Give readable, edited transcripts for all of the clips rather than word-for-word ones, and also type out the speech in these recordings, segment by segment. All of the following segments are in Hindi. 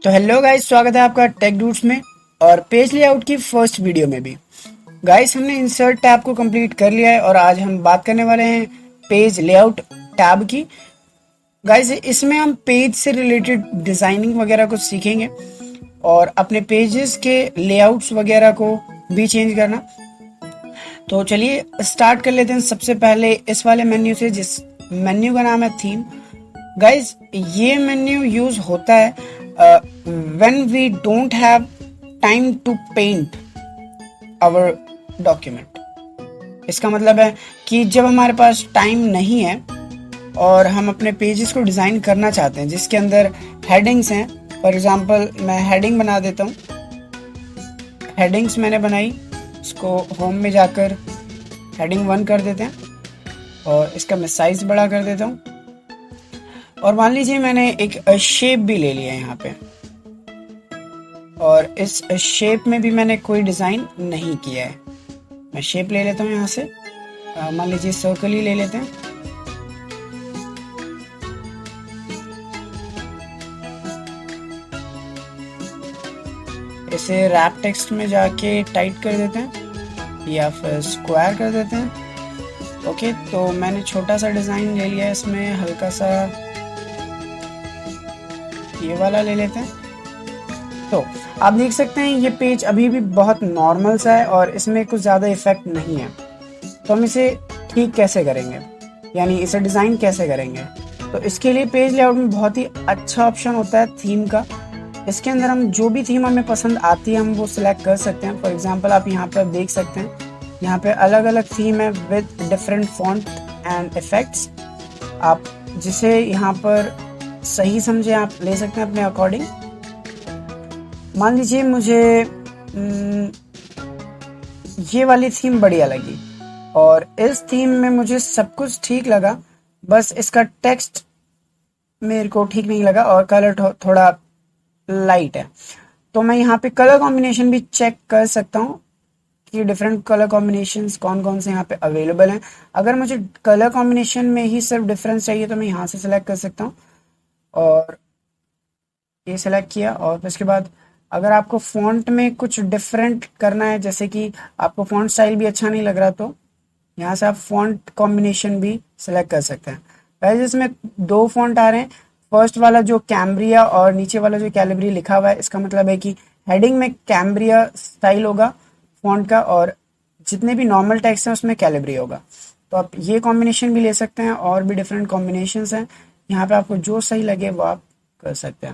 तो हेलो गाइस, स्वागत है आपका टेक डूड्स में और पेज लेआउट की फर्स्ट वीडियो में भी। गाइस, हमने इंसर्ट टैब को कंप्लीट कर लिया है और आज हम बात करने वाले हैं पेज लेआउट टैब की। गाइस, इसमें हम पेज से रिलेटेड डिजाइनिंग वगैरह को सीखेंगे और अपने पेजेस के लेआउट्स वगैरह को भी चेंज करना। तो चलिए स्टार्ट कर लेते हैं सबसे पहले इस वाले मेन्यू से, जिस मेन्यू का नाम है थीम। गाइज, ये मेन्यू यूज होता है when we don't have time to paint our document. इसका मतलब है कि जब हमारे पास टाइम नहीं है और हम अपने पेजेस को डिज़ाइन करना चाहते हैं जिसके अंदर हेडिंग्स हैं। फॉर एग्जांपल मैं हेडिंग बना देता हूँ। हेडिंग्स मैंने बनाई, इसको होम में जाकर हेडिंग 1 कर देते हैं और इसका मैं साइज बड़ा कर देता हूँ। और मान लीजिए मैंने एक शेप भी ले लिया यहाँ पे और इस शेप में भी मैंने कोई डिज़ाइन नहीं किया है। मैं शेप ले लेता हूँ यहाँ से, मान लीजिए सर्कल ही ले लेते हैं। इसे रैप टेक्स्ट में जाके टाइट कर देते हैं या फिर स्क्वायर कर देते हैं। ओके, तो मैंने छोटा सा डिज़ाइन ले लिया, इसमें हल्का सा ये वाला ले लेते हैं। तो आप देख सकते हैं ये पेज अभी भी बहुत नॉर्मल सा है और इसमें कुछ ज़्यादा इफेक्ट नहीं है। तो हम इसे ठीक कैसे करेंगे, यानी इसे डिज़ाइन कैसे करेंगे? तो इसके लिए पेज लेआउट में बहुत ही अच्छा ऑप्शन होता है थीम का। इसके अंदर हम जो भी थीम हमें पसंद आती है हम वो सिलेक्ट कर सकते हैं। फॉर एग्जांपल आप यहाँ पर देख सकते हैं, यहाँ पे अलग अलग थीम है with different font and effects. आप जिसे यहाँ पर सही समझे आप ले सकते हैं अपने अकॉर्डिंग। मान लीजिए मुझे ये वाली थीम बढ़िया लगी और इस थीम में मुझे सब कुछ ठीक लगा, बस इसका टेक्स्ट मेरे को ठीक नहीं लगा और कलर थोड़ा लाइट है। तो मैं यहाँ पे कलर कॉम्बिनेशन भी चेक कर सकता हूँ कि डिफरेंट कलर कॉम्बिनेशंस कौन कौन से यहाँ पे अवेलेबल हैं। अगर मुझे कलर कॉम्बिनेशन में ही सिर्फ डिफरेंस चाहिए तो मैं यहाँ से सिलेक्ट कर सकता हूँ और ये सिलेक्ट किया। और फिर उसके बाद अगर आपको फ़ॉन्ट में कुछ डिफरेंट करना है, जैसे कि आपको फ़ॉन्ट स्टाइल भी अच्छा नहीं लग रहा, तो यहाँ से आप फ़ॉन्ट कॉम्बिनेशन भी सिलेक्ट कर सकते हैं। वैसे इसमें 2 फ़ॉन्ट आ रहे हैं। फर्स्ट वाला जो कैम्ब्रिया और नीचे वाला जो कैलिब्री लिखा हुआ है, इसका मतलब है कि हेडिंग में कैम्ब्रिया स्टाइल होगा फ़ॉन्ट का और जितने भी नॉर्मल टेक्स्ट हैं उसमें कैलिब्री होगा। तो आप ये कॉम्बिनेशन भी ले सकते हैं और भी डिफरेंट कॉम्बिनेशंस हैं। यहाँ पे आपको जो सही लगे वो आप कर सकते हैं।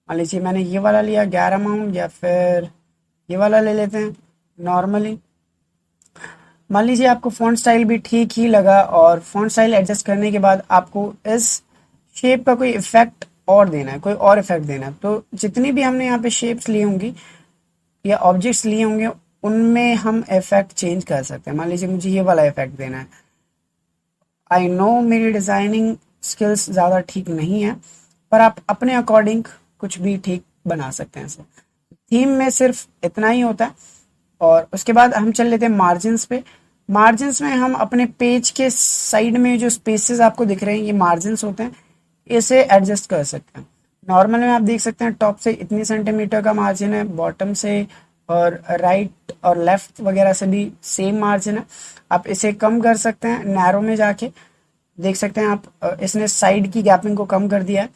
मान लीजिए मैंने ये वाला लिया 11 अमाउंट, या फिर ये वाला ले लेते हैं नॉर्मली। मान लीजिए आपको फ़ॉन्ट स्टाइल भी ठीक ही लगा और फ़ॉन्ट स्टाइल एडजस्ट करने के बाद आपको इस शेप का कोई इफेक्ट और देना है, कोई और इफेक्ट देना है। तो जितनी भी हमने यहाँ पे शेप्स ली होंगी या ऑब्जेक्ट्स लिए होंगे उनमें हम इफेक्ट चेंज कर सकते हैं। मान लीजिए मुझे ये वाला इफेक्ट देना है। आई नो मेरी डिज़ाइनिंग स्किल्स ज़्यादा ठीक नहीं है, पर आप अपने अकॉर्डिंग कुछ भी ठीक बना सकते हैं इसे। थीम में सिर्फ इतना ही होता है। और उसके बाद हम चल लेते हैं मार्जिन्स पे। मार्जिन्स में हम अपने पेज के साइड में जो स्पेसेस आपको दिख रहे हैं ये मार्जिन्स होते हैं, इसे एडजस्ट कर सकते हैं। नॉर्मल में आप देख सकते हैं टॉप से इतनी सेंटीमीटर का मार्जिन है, बॉटम से और राइट और लेफ्ट वगैरह से भी सेम मार्जिन है। आप इसे कम कर सकते हैं नैरो में जाके, देख सकते हैं आप इसने साइड की गैपिंग को कम कर दिया है।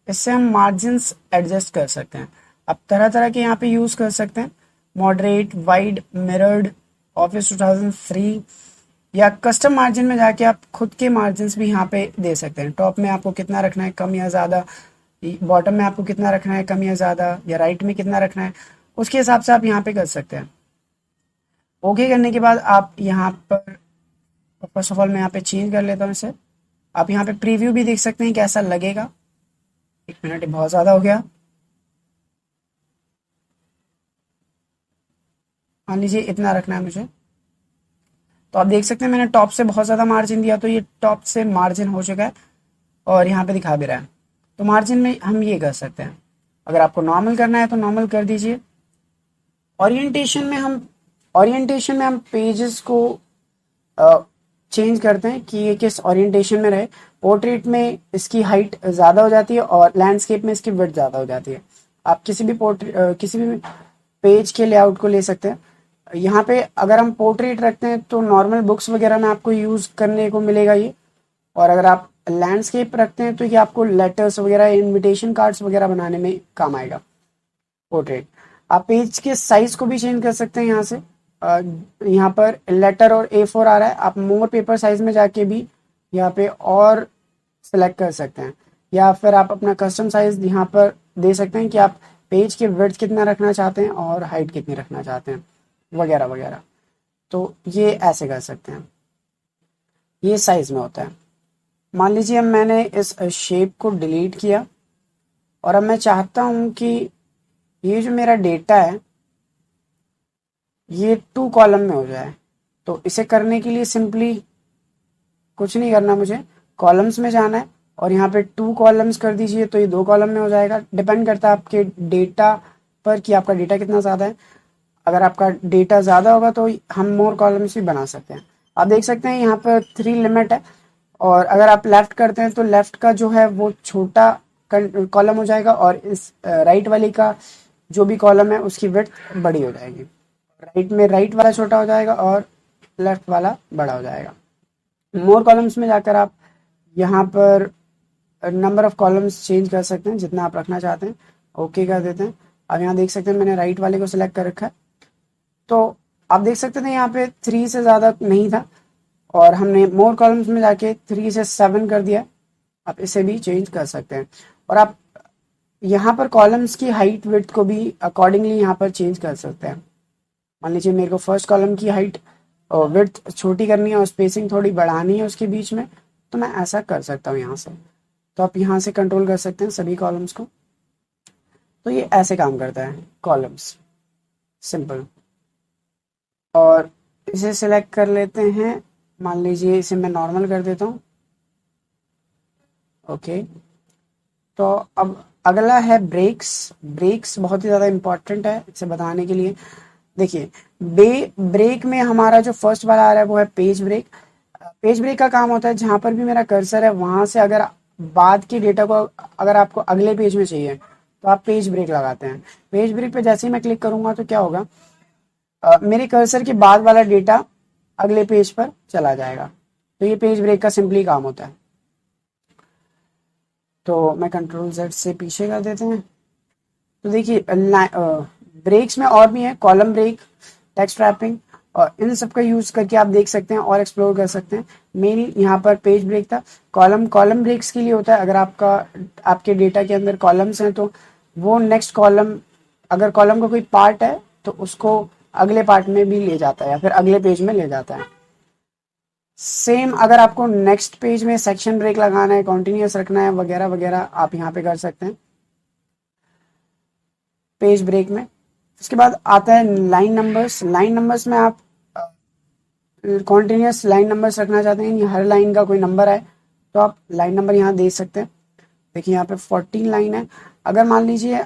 इससे हम मार्जिन्स एडजस्ट कर सकते हैं। आप तरह तरह के यहाँ पे यूज़ कर सकते हैं, मॉडरेट, वाइड, मिरर्ड, ऑफिस 2003 या कस्टम मार्जिन में जाके आप खुद के मार्जिन्स भी यहाँ पे दे सकते हैं। टॉप में आपको कितना रखना है, कम या ज़्यादा, बॉटम में आपको कितना रखना है, कम या ज़्यादा, या राइट में कितना रखना है, उसके हिसाब से आप यहाँ पे कर सकते हैं। ओके करने के बाद आप यहाँ पर फर्स्ट ऑफ ऑल मैं यहाँ पे चेंज कर लेता हूँ इसे। आप यहाँ पे प्रीव्यू भी देख सकते हैं कैसा लगेगा। 1 मिनट बहुत ज़्यादा हो गया। मान लीजिए इतना रखना है मुझे, तो आप देख सकते हैं मैंने टॉप से बहुत ज़्यादा मार्जिन दिया तो ये टॉप से मार्जिन हो चुका है और यहाँ पे दिखा भी रहा है। तो मार्जिन में हम ये कर सकते हैं। अगर आपको नॉर्मल करना है तो नॉर्मल कर दीजिए। ओरिएंटेशन में हम पेजेस को चेंज करते हैं कि ये किस ओरिएंटेशन में रहे। पोर्ट्रेट में इसकी हाइट ज़्यादा हो जाती है और लैंडस्केप में इसकी विड्थ ज़्यादा हो जाती है। आप किसी भी पेज के लेआउट को ले सकते हैं। यहाँ पे अगर हम पोर्ट्रेट रखते हैं तो नॉर्मल बुक्स वगैरह में आपको यूज़ करने को मिलेगा ये, और अगर आप लैंडस्केप रखते हैं तो ये आपको लेटर्स वगैरह, इनविटेशन कार्ड्स वगैरह बनाने में काम आएगा पोर्ट्रेट। आप पेज के साइज को भी चेंज कर सकते हैं यहाँ से। यहाँ पर लेटर और A4 आ रहा है, आप मोर पेपर साइज में जाके भी यहाँ पे और सेलेक्ट कर सकते हैं, या फिर आप अपना कस्टम साइज यहाँ पर दे सकते हैं कि आप पेज के विड्थ कितना रखना चाहते हैं और हाइट कितनी रखना चाहते हैं वगैरह वगैरह। तो ये ऐसे कर सकते हैं, ये साइज में होता है। मान लीजिए मैंने इस शेप को डिलीट किया और अब मैं चाहता हूँ कि ये जो मेरा डेटा है ये 2 कॉलम में हो जाए। तो इसे करने के लिए सिंपली कुछ नहीं करना, मुझे कॉलम्स में जाना है और यहाँ पे 2 कॉलम्स कर दीजिए तो ये 2 कॉलम में हो जाएगा। डिपेंड करता है आपके डेटा पर कि आपका डेटा कितना ज़्यादा है। अगर आपका डेटा ज़्यादा होगा तो हम मोर कॉलम्स भी बना सकते हैं। आप देख सकते हैं यहाँ पर 3 लिमिट है, और अगर आप लेफ्ट करते हैं तो लेफ्ट का जो है वो छोटा कॉलम हो जाएगा और इस राइट वाली का जो भी कॉलम है उसकी विड्थ बड़ी हो जाएगी। राइट में राइट वाला छोटा हो जाएगा और लेफ्ट वाला बड़ा हो जाएगा। मोर कॉलम्स में जाकर आप यहाँ पर नंबर ऑफ कॉलम्स चेंज कर सकते हैं जितना आप रखना चाहते हैं। ओके कर देते हैं। अब यहाँ देख सकते हैं मैंने राइट वाले को सिलेक्ट कर रखा है। तो आप देख सकते थे यहाँ पे 3 से ज़्यादा नहीं था और हमने मोर कॉलम्स में जाके 3 से 7 कर दिया। आप इसे भी चेंज कर सकते हैं और आप यहाँ पर कॉलम्स की हाइट विड्थ को भी अकॉर्डिंगली यहाँ पर चेंज कर सकते हैं। मान लीजिए मेरे को फर्स्ट कॉलम की हाइट और विड्थ छोटी करनी है और स्पेसिंग थोड़ी बढ़ानी है उसके बीच में, तो मैं ऐसा कर सकता हूँ यहाँ से। तो आप यहाँ से कंट्रोल कर सकते हैं सभी कॉलम्स को। तो ये ऐसे काम करता है कॉलम्स, सिंपल। और इसे सिलेक्ट कर लेते हैं, मान लीजिए इसे मैं नॉर्मल कर देता हूँ। ओके, तो अब अगला है ब्रेक्स। ब्रेक्स बहुत ही ज़्यादा इम्पॉर्टेंट है इसे बताने के लिए। देखिए ब्रेक में हमारा जो फर्स्ट वाला आ रहा है वो है पेज ब्रेक। पेज ब्रेक का काम होता है जहाँ पर भी मेरा कर्सर है वहाँ से अगर बाद के डेटा को अगर आपको अगले पेज में चाहिए तो आप पेज ब्रेक लगाते हैं। पेज ब्रेक पे जैसे ही मैं क्लिक करूँगा तो क्या होगा, मेरे कर्सर के बाद वाला डेटा अगले पेज पर चला जाएगा। तो ये पेज ब्रेक का सिंपली काम होता है। तो मैं कंट्रोल Z से पीछे कर देते हैं। तो देखिए ब्रेक्स में और भी है, कॉलम ब्रेक, टेक्स्ट रैपिंग, और इन सब का यूज करके आप देख सकते हैं और एक्सप्लोर कर सकते हैं। मेन यहाँ पर पेज ब्रेक था। कॉलम ब्रेक्स के लिए होता है अगर आपके डेटा के अंदर कॉलम्स हैं तो वो नेक्स्ट कॉलम, अगर कॉलम का कोई पार्ट है तो उसको अगले पार्ट में भी ले जाता है या फिर अगले पेज में ले जाता है। सेम अगर आपको नेक्स्ट पेज में सेक्शन ब्रेक लगाना है, कॉन्टिन्यूस रखना है वगैरह वगैरह, आप यहाँ पे कर सकते हैं पेज ब्रेक में। उसके बाद आता है लाइन नंबर्स। लाइन नंबर्स में आप कॉन्टिन्यूस लाइन नंबर्स रखना चाहते हैं, हर लाइन का कोई नंबर है तो आप लाइन नंबर यहाँ दे सकते हैं। देखिए यहाँ पे 14 लाइन है। अगर मान लीजिए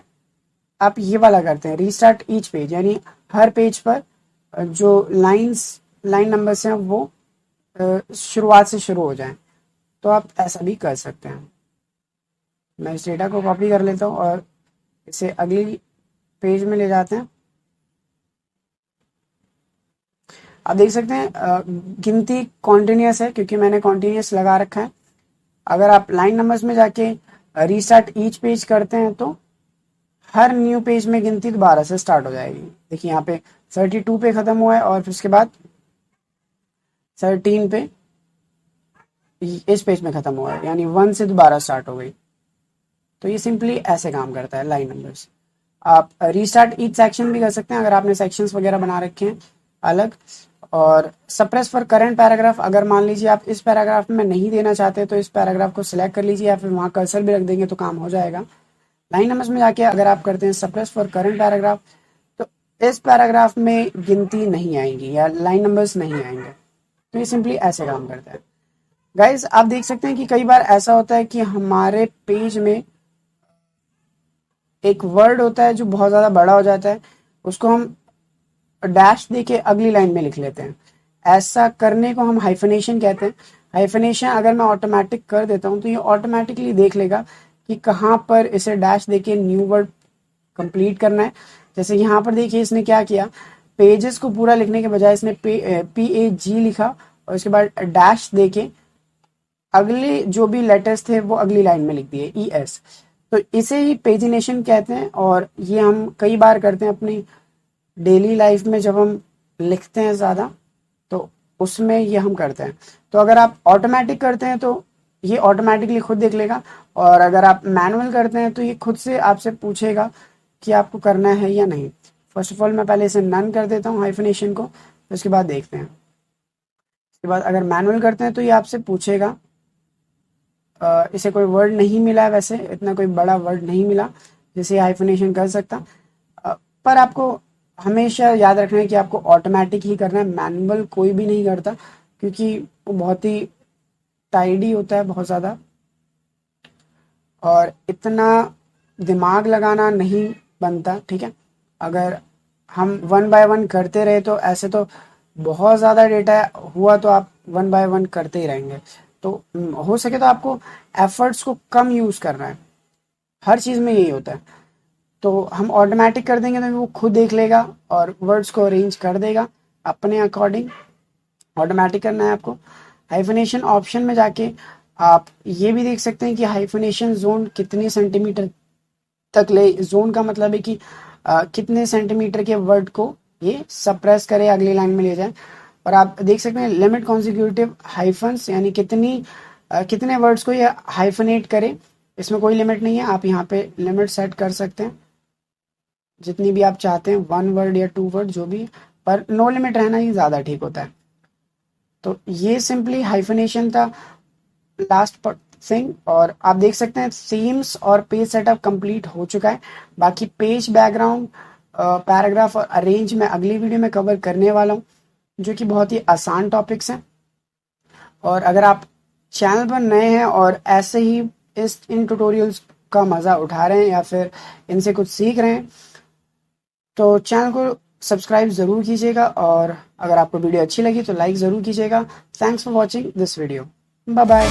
आप ये वाला करते हैं रीस्टार्ट ईच पेज, यानी हर पेज पर जो लाइन नंबर्स हैं वो शुरुआत से शुरू हो जाएं, तो आप ऐसा भी कर सकते हैं। मैं इस डेटा को कॉपी कर लेता हूँ और इसे अगली पेज में ले जाते हैं। आप देख सकते हैं गिनती कॉन्टिन्यूस है क्योंकि मैंने कॉन्टिन्यूस लगा रखा है। अगर आप लाइन नंबर्स में जाके रीस्टार्ट ईच पेज करते हैं तो हर न्यू पेज में गिनती दोबारा से स्टार्ट हो जाएगी। देखिए यहाँ पे 32 पे ख़त्म हुआ है और फिर उसके बाद 13 पे इस पेज में ख़त्म हुआ है, यानी 1 से दोबारा स्टार्ट हो गई। तो ये सिंपली ऐसे काम करता है लाइन नंबर्स। आप रीस्टार्ट ईच सेक्शन भी कर सकते हैं अगर आपने सेक्शंस वगैरह बना रखे हैं अलग। और सप्रेस फॉर करंट पैराग्राफ, अगर मान लीजिए आप इस पैराग्राफ में नहीं देना चाहते तो इस पैराग्राफ को सिलेक्ट कर लीजिए या फिर वहाँ कर्सर भी रख देंगे तो काम हो जाएगा। लाइन नंबर्स में जाके अगर आप करते हैं सप्रेस फॉर करंट पैराग्राफ तो इस पैराग्राफ में गिनती नहीं आएंगी या लाइन नंबर्स नहीं आएंगे। तो ये सिंपली ऐसे काम करता है। गाइज आप देख सकते हैं कि कई बार ऐसा होता है कि हमारे पेज में एक वर्ड होता है जो बहुत ज़्यादा बड़ा हो जाता है, उसको हम डैश देके अगली लाइन में लिख लेते हैं। ऐसा करने को हम हाइफनेशन कहते हैं। हाइफनेशन अगर मैं ऑटोमेटिक कर देता हूँ तो ये ऑटोमेटिकली देख लेगा कि कहाँ पर इसे डैश देके न्यू वर्ड कंप्लीट करना है। जैसे यहाँ पर देखिए इसने क्या किया, पेजेस को पूरा लिखने के बजाय इसने PAG लिखा और उसके बाद डैश देके अगले जो भी लेटर्स थे वो अगली लाइन में लिख दिए ES। तो इसे ही पेजिनेशन कहते हैं और ये हम कई बार करते हैं अपनी डेली लाइफ में, जब हम लिखते हैं ज़्यादा तो उसमें ये हम करते हैं। तो अगर आप ऑटोमेटिक करते हैं तो ये ऑटोमेटिकली खुद देख लेगा, और अगर आप मैनुअल करते हैं तो ये खुद से आपसे पूछेगा कि आपको करना है या नहीं। फर्स्ट ऑफ ऑल मैं पहले इसे नन कर देता हूँ हाइफनेशन को, तो उसके बाद देखते हैं। उसके बाद अगर मैनुअल करते हैं तो ये आपसे पूछेगा, इसे कोई वर्ड नहीं मिला है, वैसे इतना कोई बड़ा वर्ड नहीं मिला जिसे हाइफनेशन कर सकता, पर आपको हमेशा याद रखना है कि आपको ऑटोमेटिक ही करना है, मैनुअल कोई भी नहीं करता क्योंकि वो बहुत ही टाइडी होता है, बहुत ज़्यादा, और इतना दिमाग लगाना नहीं बनता। ठीक है, अगर हम 1 बाय 1 करते रहे तो ऐसे तो बहुत ज़्यादा डेटा हुआ तो आप 1 बाय 1 करते ही रहेंगे। तो हो सके तो आपको एफर्ट्स को कम यूज़ करना है, हर चीज़ में यही होता है। तो हम ऑटोमेटिक कर देंगे तो वो खुद देख लेगा और वर्ड्स को अरेंज कर देगा अपने अकॉर्डिंग। ऑटोमेटिक करना है आपको। हाइफनेशन ऑप्शन में जाके आप ये भी देख सकते हैं कि हाइफनेशन जोन कितने सेंटीमीटर तक ले, जोन का मतलब है कि कितने सेंटीमीटर के वर्ड को ये सप्रेस करे, अगली लाइन में ले जाए। और आप देख सकते हैं लिमिट कॉन्जिक्यूटिव हाइफन्स, यानी कितने वर्ड्स को ये हाइफनेट करे, इसमें कोई लिमिट नहीं है। आप यहाँ पे लिमिट सेट कर सकते हैं जितनी भी आप चाहते हैं, 1 वर्ड या 2 वर्ड जो भी, पर नो लिमिट रहना ही ज़्यादा ठीक होता है। तो ये सिंपली हाइफनेशन था, लास्ट थिंग। और आप देख सकते हैं थीम्स और पेज सेटअप कंप्लीट हो चुका है। बाकी पेज बैकग्राउंड, पैराग्राफ और अरेंज मैं अगली वीडियो में कवर करने वाला हूँ, जो कि बहुत ही आसान टॉपिक्स हैं। और अगर आप चैनल पर नए हैं और ऐसे ही इन ट्यूटोरियल्स का मज़ा उठा रहे हैं या फिर इनसे कुछ सीख रहे हैं तो चैनल को सब्सक्राइब ज़रूर कीजिएगा, और अगर आपको वीडियो अच्छी लगी तो लाइक ज़रूर कीजिएगा। Thanks for watching this video. Bye bye.